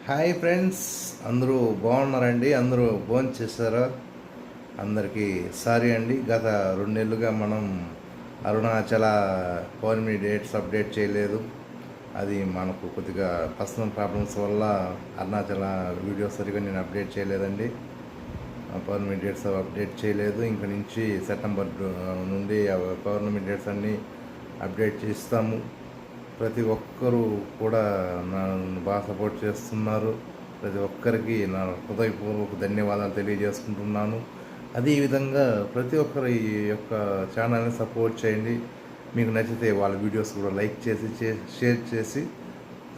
Hi friends, అందరూ బాగున్నారండి? అందరూ భోజనం చేశారా? అందరికీ సారీ అండి. గత 2 నెలలుగా మనం అరుణాచల పౌర్ణమి డేట్స్ అప్డేట్ చేయలేదు. అది మనకు కొద్దిగా పర్సనల్ ప్రాబ్లమ్స్ వల్ల అరుణాచల వీడియోస్ సరిగా నేను అప్డేట్ చేయలేదండి. పౌర్ణమి డేట్స్ అప్డేట్ చేయలేదు. ఇంక నుంచి సెప్టెంబర్ నుండి పౌర్ణమి డేట్స్ అన్నీ అప్డేట్ చేస్తాము. ప్రతి ఒక్కరూ కూడా నన్ను బాగా సపోర్ట్ చేస్తున్నారు. ప్రతి ఒక్కరికి నా హృదయపూర్వక ధన్యవాదాలు తెలియజేసుకుంటున్నాను. అదేవిధంగా ప్రతి ఒక్కరు ఈ యొక్క ఛానల్ని సపోర్ట్ చేయండి. మీకు నచ్చితే వాళ్ళ వీడియోస్ కూడా లైక్ చేసి షేర్ చేసి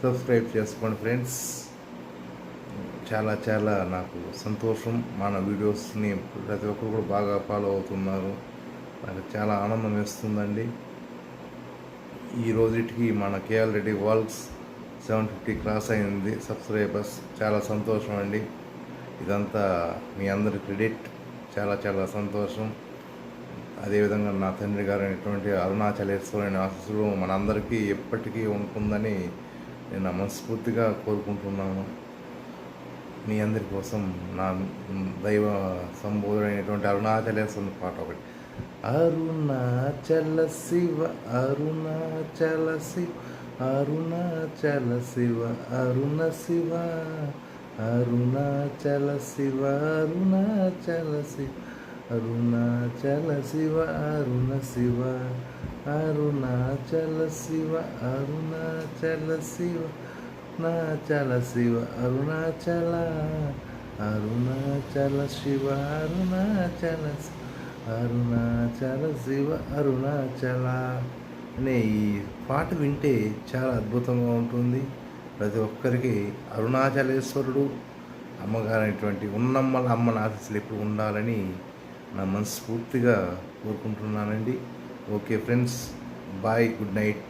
సబ్స్క్రైబ్ చేసుకోండి ఫ్రెండ్స్. చాలా చాలా నాకు సంతోషం. మన వీడియోస్ని ప్రతి ఒక్కరు కూడా బాగా ఫాలో అవుతున్నారు. నాకు చాలా ఆనందం వేస్తుందండి. ఈ రోజుటికి మన కేఎల్ రెడ్డి వాల్స్ 750 క్రాస్ అయింది సబ్స్క్రైబర్స్. చాలా సంతోషం అండి. ఇదంతా మీ అందరి క్రెడిట్. చాలా చాలా సంతోషం. అదేవిధంగా నా తండ్రి గారు అయినటువంటి అరుణాచలేశ్వరుని ఆశీస్సులు మనందరికీ ఎప్పటికీ ఉంటుందని నేను మనస్ఫూర్తిగా కోరుకుంటున్నాను. మీ అందరి కోసం నా దైవ సంబోధుడైనటువంటి అరుణాచలేశ్వరుని పాట ఒకటి. అరుణాచల శివ అరుణాచల శివ అరుణాచల శివ అరుణ శివ అరుణాచల శివ అరుణాచల శివ అరుణాచల శివ అరుణ శివ అరుణాచల శివ అరుణాచల శివ అరుణాచల శివ అరుణాచల అరుణాచల శివ అరుణాచల శివ అరుణాచల శివ అరుణాచల అనే ఈ పాట వింటే చాలా అద్భుతంగా ఉంటుంది. ప్రతి ఒక్కరికి అరుణాచలేశ్వరుడు అమ్మగారైనటువంటి ఉన్నమ్మల అమ్మని ఆశీస్సులు ఎప్పుడు ఉండాలని నా మనస్ఫూర్తిగా కోరుకుంటున్నానండి. Okay friends, bye, good night.